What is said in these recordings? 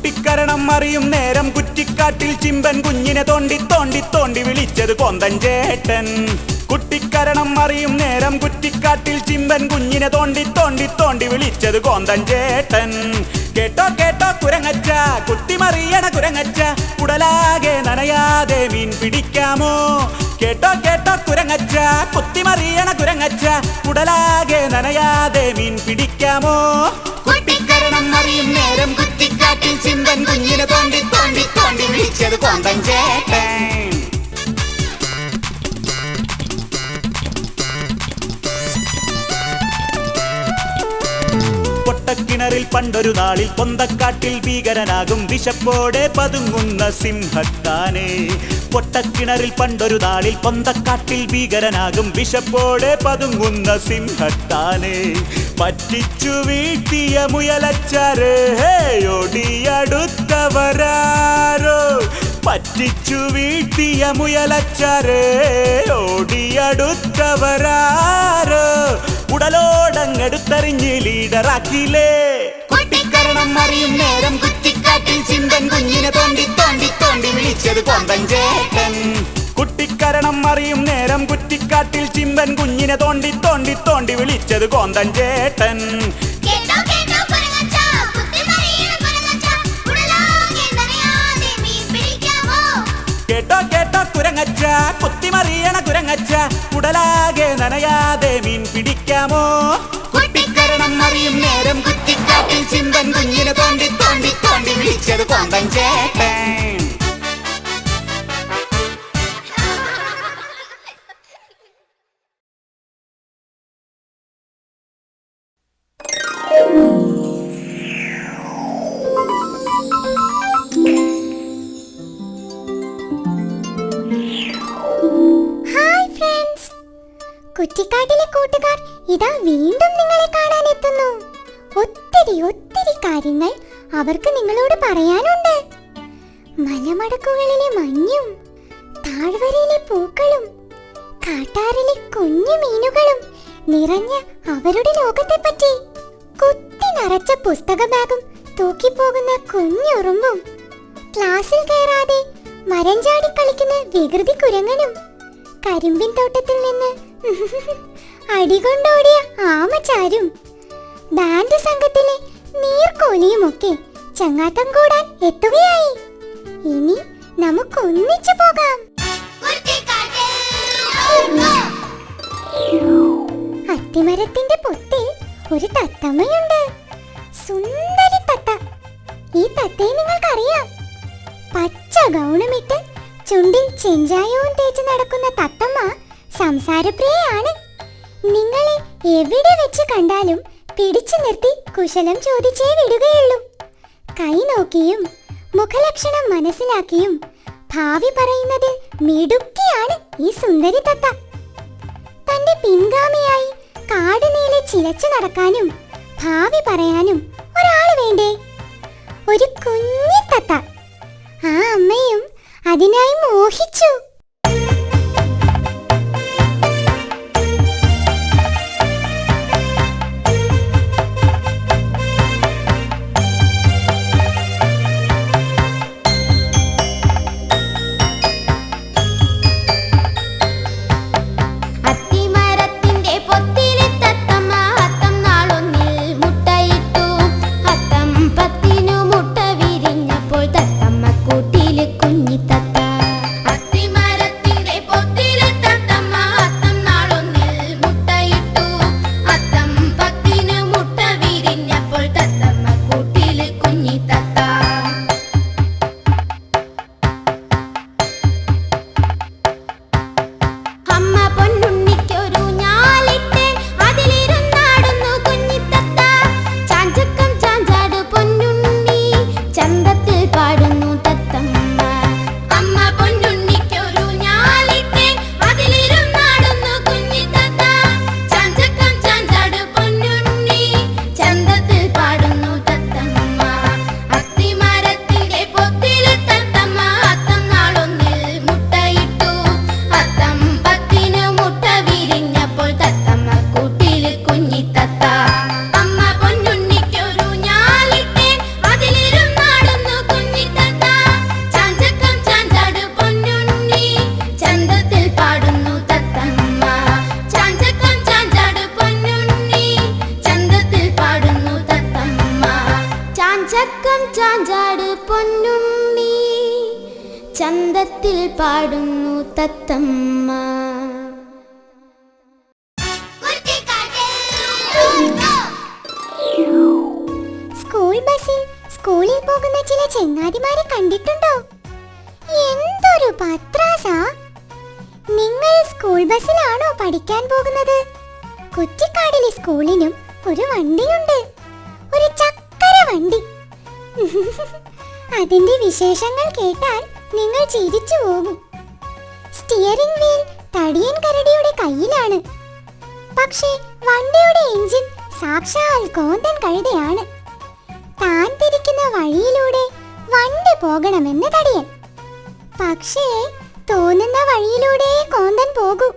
കുട്ടിക്കരണം അറിയും നേരം കുറ്റിക്കാട്ടിൽ ചിമ്പൻ കുഞ്ഞിനെ തോണ്ടി തോണ്ടി തോണ്ടി വിളിച്ചത് കോന്തൻ ചേട്ടൻ. കുട്ടിക്കരണം അറിയും നേരം കുറ്റിക്കാട്ടിൽ ചിമ്പൻ കുഞ്ഞിനെ തോണ്ടി തോണ്ടി തോണ്ടി വിളിച്ചത് കോന്തൻ ചേട്ടൻ. കേട്ടോ കേട്ടോ കുരങ്ങച്ച, കുത്തിമറിയണ കുരങ്ങച്ച, കുടലാകെ നനയാതെ മീൻ പിടിക്കാമോ? കേട്ടോ കേട്ടോ കുരങ്ങച്ച, കുത്തിമറിയണ കുരങ്ങച്ച, കുടലാകെ നനയാതെ മീൻ പിടിക്കാമോ? കുട്ടിക്കരണം അറിയും നേരം കുറ്റിക്കാട്ടിൽ ചിമ്പൻ കുഞ്ഞിനെ തോണ്ടി തോണ്ടി തോണ്ടി വിളിച്ചത് കോന്തൻ ചേട്ടൻ. പൊട്ടക്കിണറിൽ പണ്ടൊരു നാളിൽ പൊന്തക്കാട്ടിൽ ഭീകരനാകും വിശപ്പോടെ പതുങ്ങുന്ന സിംഹത്താനെ. പൊട്ടക്കിണറിൽ പണ്ടൊരു നാളിൽ പൊന്തക്കാട്ടിൽ ഭീകരനാകും വിശപ്പോടെ പതുങ്ങുന്ന സിംഹത്താനെ. പറ്റിച്ചു വീഴ്ത്തിയ മുയലച്ചാരേ ഓടിയടുത്തവരാരോ? പറ്റിച്ചു വീഴ്ത്തിയ മുയലച്ചാരേ ഓടിയടുത്തവരാരോ? ഉടലോടങ്ങെടുത്തെറിഞ്ഞ് ലീഡറാക്കിയില്ലേ. കുട്ടിക്കരണം അറിയും നേരം കുറ്റിക്കാട്ടിൽ ചിമ്പൻ കുഞ്ഞിനെ തോണ്ടി തോണ്ടി തോണ്ടി വിളിച്ചത് കോന്തൻ ചേട്ടൻ. കുട്ടിക്കരണം അറിയും നേരം കുറ്റിക്കാട്ടിൽ ചിമ്പൻ കുഞ്ഞിനെ തോണ്ടി തോണ്ടി തോണ്ടി വിളിച്ചത് കോന്തൻ ചേട്ടൻ. കേട്ടോ കേട്ടോ കുരങ്ങച്ച, കുത്തിമറിയണ കുരങ്ങച്ച, കുടലാകെ നനയാതെ മീൻ പിടിക്കാമോ? കേട്ടോ കേട്ടോ കുരങ്ങച്ച, കുത്തിമറിയണ കുരങ്ങച്ച, കുടലാകെ നനയാതെ മീൻ പിടിക്കാമോ? കുട്ടിക്കരണം അറിയും നേരം കുറ്റിക്കാട്ടിൽ ചിമ്പൻ കുഞ്ഞിനെ തോണ്ടി തോണ്ടി തോണ്ടി വിളിച്ചത് കോന്തൻ ചേട്ടൻ. കുറ്റിക്കാട്ടിലെ കൂട്ടുകാർ ഇതാ വീണ്ടും നിങ്ങളെ കാണാൻ എത്തുന്നു. ഒത്തിരി ഒത്തിരി കാര്യങ്ങൾ അവർക്ക് നിങ്ങളോട് പറയാനുണ്ട്. മലമടക്കുകളിലെ മഞ്ഞും താഴ്വരയിലെ പൂക്കളും കാട്ടാറിലെ കുഞ്ഞു മീനുകളും നിറഞ്ഞ അവരുടെ ലോകത്തെപ്പറ്റി. കുത്തി നിറച്ച പുസ്തക ബാഗും തൂക്കിപ്പോകുന്ന കുഞ്ഞുറുമ്പും ക്ലാസ്സിൽ കയറാതെ മരം ചാടി കളിക്കുന്ന വികൃതി കുരങ്ങനും കരിമ്പിൻ തോട്ടത്തിൽ നിന്ന് അടികൊണ്ടോടിയ ആമച്ചാരും ബാൻഡ് സംഘത്തിലെ നീർക്കോലിയുമൊക്കെ ചങ്ങാത്തം കൂടാൻ എത്തുകയായി. ഇനി നമുക്കൊന്നിച്ചു പോകാം. അത്തിമരത്തിന്റെ പൊത്തിൽ ഒരു തത്തമ്മയുണ്ട്. സുന്ദരി തത്ത. ഈ തത്തയെ നിങ്ങൾക്കറിയാം. പച്ച ഗൗണമിട്ട് ചുണ്ടിൽ ചെഞ്ചായവും തേച്ച് നടക്കുന്ന തത്തമ്മ സംസാരപ്രിയയാണ്. നിങ്ങളെ എവിടെ വെച്ച് കണ്ടാലും പിടിച്ചു നിർത്തി കുശലം ചോദിച്ചേ വിടുകയുള്ളൂ. കൈ നോക്കിയും മുഖലക്ഷണം മനസ്സിലാക്കിയും ഭാവി പറയുന്നതിൽ മിടുക്കിയാണ് ഈ സുന്ദരി തത്ത. തന്റെ പിൻഗാമിയായി കാട് നീളെ ചിലച്ചു നടക്കാനും ഭാവി പറയാനും ഒരാൾ വേണ്ടേ? ഒരു കുഞ്ഞി തത്ത. ആ അമ്മയും അതിനായി മോഹിച്ചു. കുഞ്ഞി തത്ത അത്തിമര ചാഞ്ചക്കം ചാഞ്ചാട് പൊന്നുണ്ണി ചന്തത്തിൽ പാടുന്നു തത്തമ്മ. സ്കൂൾ ബസ്സിൽ സ്കൂളിൽ പോകുന്ന ചില ചെങ്ങാതിമാരെ കണ്ടിട്ടുണ്ടോ? എന്തൊരു പത്രാസാ! നിങ്ങൾ സ്കൂൾ ബസ്സിലാണോ പഠിക്കാൻ പോകുന്നത്? കുറ്റിക്കാടിലെ സ്കൂളിനും ഒരു വണ്ടിയുണ്ട്, ഒരു ചക്കര വണ്ടി. അതിന്റെ വിശേഷങ്ങൾ കേട്ടാൽ നിങ്ങൾ ചിരിച്ചു പോകും. സ്റ്റിയറിംഗ് വീൽ തടിയൻ കരടിയുടെ കയ്യിലാണ്. പക്ഷേ വണ്ടിയുടെ എഞ്ചിൻ സാക്ഷാൽ കോന്തൻ കഴുതയാണ്. താൻ തിരിക്കുന്ന വഴിയിലൂടെ വണ്ടി പോകണമെന്ന് തടിയൻ. പക്ഷേ തോന്നുന്ന വഴിയിലൂടെ കോന്തൻ പോകൂ.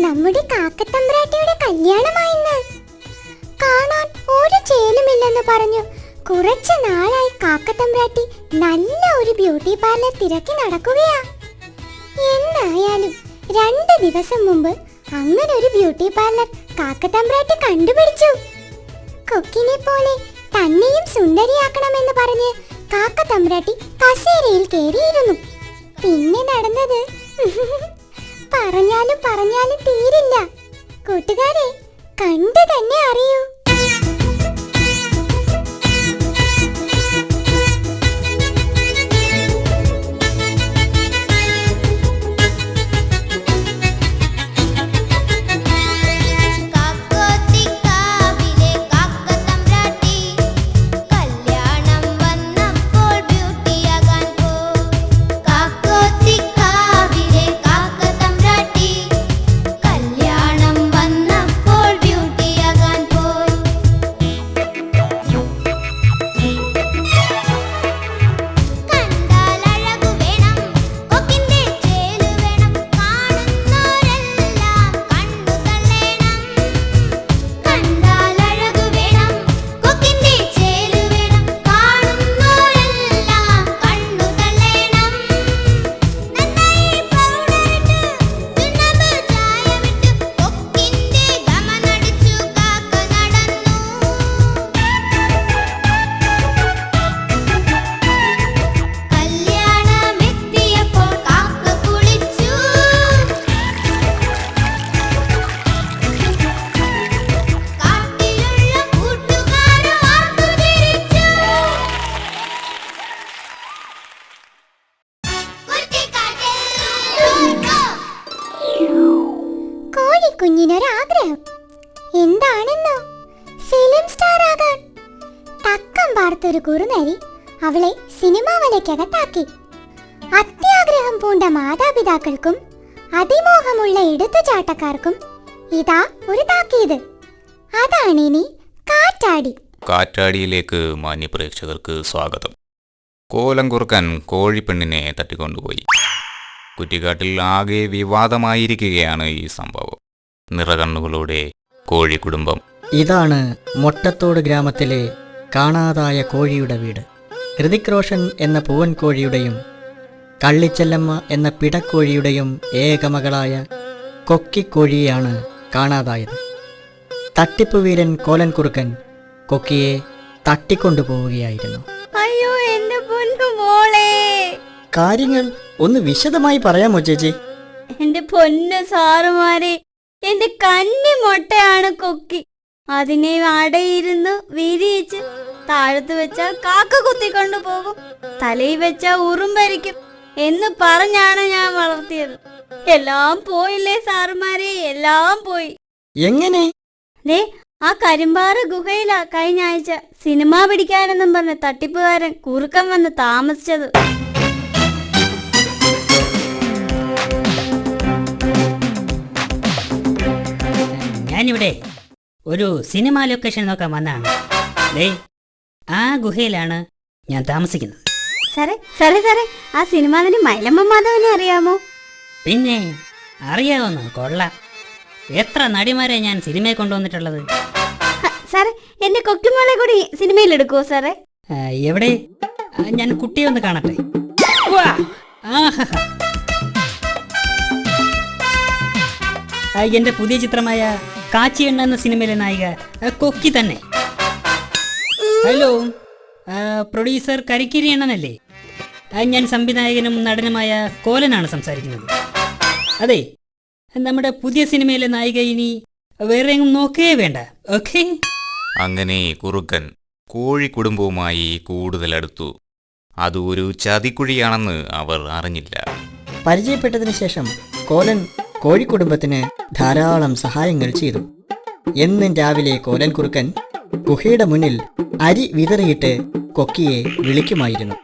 നമ്മുടെ കാക്കത്തമ്പ്രാട്ടിയുടെ കല്യാണമായിന്ന്. കാണാൻ ഒരു ചേലുമില്ലെന്ന് പറഞ്ഞു കുറച്ച് നാളായി കാക്കത്തമ്പ്രാട്ടി നല്ല ഒരു ബ്യൂട്ടി പാർലർ തിരക്കി നടക്കുകയാ. എന്തായാലും 2 ദിവസം മുമ്പ് അങ്ങനെ ഒരു ബ്യൂട്ടി പാർലർ കാക്കത്തമ്പ്രാട്ടി കണ്ടുപിടിച്ചു. കൊക്കിനെ പോലെ തന്നെയും സുന്ദരിയാക്കണമെന്ന് പറഞ്ഞ് കാക്കത്തമ്പ്രാട്ടി കസേരയിൽ കയറിയിരുന്നു. പിന്നെ നടന്നത് പറഞ്ഞാലും തീരില്ല. കൂട്ടുകാരെ, കണ്ടു തന്നെ അറിയൂ. കുഞ്ഞിനൊരാഗ്രഹം എന്താണെന്നോ? ഫിലിം സ്റ്റാർ ആകാൻ. തക്കം പാർത്തൊരു കുറുനരി അവളെ സിനിമാ വലയ്ക്കകത്താക്കി. അത്യാഗ്രഹം പൂണ്ട മാതാപിതാക്കൾക്കും അതിമോഹമുള്ള എടുത്തുചാട്ടക്കാർക്കും ഇതാ ഒരു താക്കീത്. അതാണിനി കാറ്റാടി. കാറ്റാടിയിലേക്ക് മാന്യ പ്രേക്ഷകർക്ക് സ്വാഗതം. കോലം കുറുക്കൻ കോഴിപ്പെണ്ണിനെ തട്ടിക്കൊണ്ടുപോയി. കുറ്റിക്കാട്ടിൽ ആകെ വിവാദമായിരിക്കുകയാണ് ഈ സംഭവം. നിറകണ്ണുകളോടെ കോഴിക്കുടുംബം. ഇതാണ് മൊട്ടത്തോട് ഗ്രാമത്തിലെ കാണാതായ കോഴിയുടെ വീട്. ഹൃതിക് റോഷൻ എന്ന പൂവൻ കോഴിയുടെയും കള്ളിച്ചെല്ലമ്മ എന്ന പിടക്കോഴിയുടെയും ഏകമകളായ കൊക്കിക്കോഴിയെയാണ് കാണാതായത്. തട്ടിപ്പ് വീരൻ കോലൻ കുറുക്കൻ കൊക്കിയെ തട്ടിക്കൊണ്ടുപോവുകയായിരുന്നു. അയ്യോ എന്റെ പൊന്നു മോളെ, കാര്യങ്ങൾ ഒന്ന് വിശദമായി പറയാമോ ചേച്ചി? എന്റെ പൊന്നു സാറുമാരെ, എന്റെ കന്നി മുട്ടയാണ് കൊക്കി. അതിനെ അടയിരുന്ന് വിരിയിച്ച് താഴത്ത് വെച്ചാൽ കാക്ക കുത്തിക്കൊണ്ടു പോകും, തലയിൽ വെച്ചാൽ ഉറുമ്പരിക്കും എന്ന് പറഞ്ഞാണ് ഞാൻ വളർത്തിയത്. എല്ലാം പോയില്ലേ സാറുമാരെ, എല്ലാം പോയി. എങ്ങനെ? ദേ ആ കരിമ്പാറ ഗുഹയിലാ കഴിഞ്ഞ ആഴ്ച സിനിമ പിടിക്കാനെന്നും പറഞ്ഞ തട്ടിപ്പുകാരൻ കുറുക്കൻ വന്ന് താമസിച്ചത്. ഞാനിവിടെ ഒരു സിനിമ ലൊക്കേഷൻ നോക്കാൻ വന്നതാണ്. ദേ ആ ഗുഹയിലാണ് ഞാൻ താമസിക്കുന്നത്. സാറേ സാറേ സാറേ ആ സിനിമ നടി മൈലമ്മ മാധവനെ അറിയാമോ? പിന്നെ അറിയാവുന്ന കൊള്ളാം. എത്ര നടിമാരെ ഞാൻ സിനിമയെ കൊണ്ടുവന്നിട്ടുള്ളത്. സാറേ എന്റെ കൊക്കിമോളെ കൂടി സിനിമയിൽ എടുക്കുവോ സാറേ? എവിടെ? ഞാൻ കുട്ടിയെ ഒന്ന് കാണട്ടെ. വാ! ആഹാ. എന്റെ പുതിയ ചിത്രമായ കാച്ചിയെണ്ണ എന്ന സിനിമയിലെ നായിക കൊക്കി തന്നെ. ഹലോ, പ്രൊഡ്യൂസർ കരിക്കിരി എണ്ണനല്ലേ? ഞാൻ സംവിധായകനും നടനുമായ കോലനാണ് സംസാരിക്കുന്നത്. അതെ, നമ്മുടെ പുതിയ സിനിമയിലെ നായിക ഇനി വേറെ എങ്ങും നോക്കേ വേണ്ട. ഓക്കെ. അങ്ങനെ കുറുക്കൻ കോഴി കുടുംബവുമായി കൂടുതൽ അടുത്തു. അത് ഒരു ചതിക്കുഴിയാണെന്ന് അവർ അറിഞ്ഞില്ല. പരിചയപ്പെട്ടതിന് ശേഷം കോലൻ കോഴിക്കുടുംബത്തിന് ധാരാളം സഹായങ്ങൾ ചെയ്തു. എന്നും രാവിലെ കോലൻ കുറുക്കൻ ഗുഹയുടെ മുന്നിൽ അരി വിതറിയിട്ട് കൊക്കിയെ വിളിക്കുമായിരുന്നു.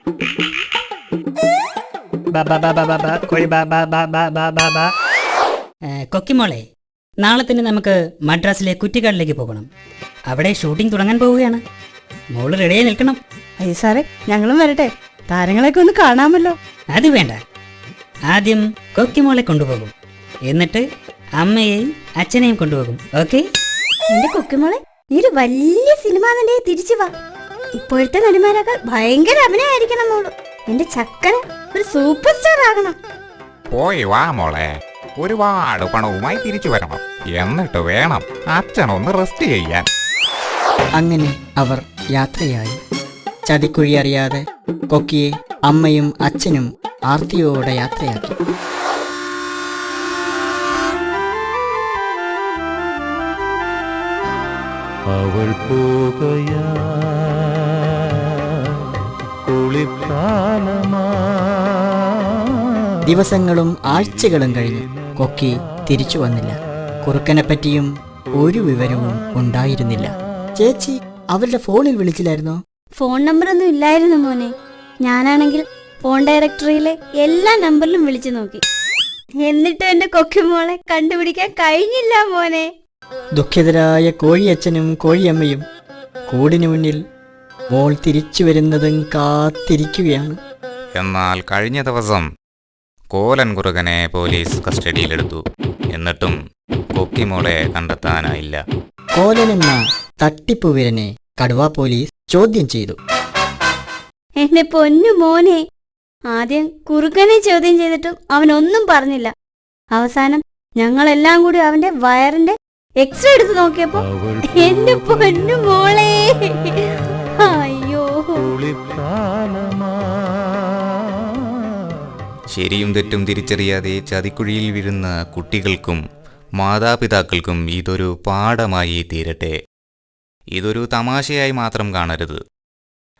കൊക്കിമോളെ, നാളെ തന്നെ നമുക്ക് മദ്രാസിലെ കുറ്റിക്കാടിലേക്ക് പോകണം. അവിടെ ഷൂട്ടിംഗ് തുടങ്ങാൻ പോവുകയാണ്. മോള് റെഡിയായി നിൽക്കണം. അയ്യോ സാറേ, ഞങ്ങളും വരട്ടെ, താരങ്ങളെയൊക്കെ ഒന്ന് കാണാമല്ലോ. അത് വേണ്ട, ആദ്യം കൊക്കിമോളെ കൊണ്ടുപോകും, എന്നിട്ട് അമ്മയെയും അച്ഛനെയും കൊണ്ടുപോകും. ഓക്കെ? എന്റെ കൊക്കിമോളെ, നീ ഒരു വലിയ സിനിമ നടിയെ തിരിച്ചു വാ. ഇപ്പോഴത്തെ നടിമാരൊക്കെ ഭയങ്കര അഭിനയായിരിക്കണം മോള്. എന്റെ ചക്കന് ഒരു സൂപ്പർ സ്റ്റാർ ആകണം. പോയി വാ മോളെ, ഒരുപാട് പണവുമായി തിരിച്ചു വരണം. എന്നിട്ട് വേണം അച്ഛനൊന്ന് റെസ്റ്റ് ചെയ്യാൻ. അങ്ങനെ അവർ യാത്രയായി. ചതിക്കുഴി അറിയാതെ കൊക്കിയെ അമ്മയും അച്ഛനും ആർത്തിയോടെ യാത്രയാക്കി. അവൾ പോകയാ കുളിർക്കാലമാ. ദിവസങ്ങളും ആഴ്ചകളും കഴിഞ്ഞു. കൊക്കി തിരിച്ചു വന്നില്ല. കുറുക്കനെപ്പറ്റിയും ഒരു വിവരവും ഉണ്ടായിരുന്നില്ല. ചേച്ചി അവരുടെ ഫോണിൽ വിളിച്ചില്ലായിരുന്നോ? ഫോൺ നമ്പറൊന്നും ഇല്ലായിരുന്നു മോനെ. ഞാനാണെങ്കിൽ ഫോൺ ഡയറക്ടറിയിലെ എല്ലാ നമ്പറിലും വിളിച്ചു നോക്കി. എന്നിട്ടും എന്റെ കൊക്കിമോളെ കണ്ടുപിടിക്കാൻ കഴിഞ്ഞില്ല മോനെ. ദുഃഖിതരായ കോഴിയച്ഛനും കോഴിയമ്മയും കൂടിനു മുന്നിൽ മോൾ തിരിച്ചു വരുന്നതും കാത്തിരിക്കുകയാണ്. എന്നാൽ കഴിഞ്ഞ ദിവസം കോലൻ കുറുകനെ പോലീസ് കസ്റ്റഡിയിലെടുത്തു. എന്നിട്ടും കൊക്കിമോളെ കണ്ടെത്താനായില്ല. കോലൻ എന്ന തട്ടിപ്പുവീരനെ കടുവ പോലീസ് ചോദ്യം ചെയ്തു. എന്റെ പൊന്നു മോനെ, ആദ്യം കുറുക്കനെ ചോദ്യം ചെയ്തിട്ടും അവനൊന്നും പറഞ്ഞില്ല. അവസാനം ഞങ്ങളെല്ലാം കൂടി അവന്റെ വയറിന്റെ എക്സ്റേ എടുത്ത് നോക്കിയപ്പോ എന്റെ പൊന്നു മോളെ, അയ്യോ. ശരിയും തെറ്റും തിരിച്ചറിയാതെ ചതിക്കുഴിയിൽ വീഴുന്ന കുട്ടികൾക്കും മാതാപിതാക്കൾക്കും ഇതൊരു പാഠമായി തീരട്ടെ. ഇതൊരു തമാശയായി മാത്രം കാണരുത്.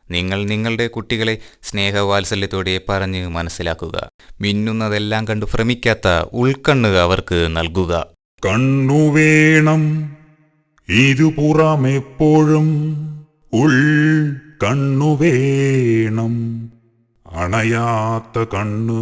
നിങ്ങൾ നിങ്ങളുടെ കുട്ടികളെ സ്നേഹവാത്സല്യത്തോടെ പറഞ്ഞ് മനസ്സിലാക്കുക. മിന്നുന്നതെല്ലാം കണ്ടു ഭ്രമിക്കാത്ത ഉൾക്കണ്ണ് അവർക്ക് നൽകുക. കണ്ണു വേണം ഇരുപുറമെപ്പോഴും, ഉൾ കണ്ണു വേണം, അണയാത്ത കണ്ണ്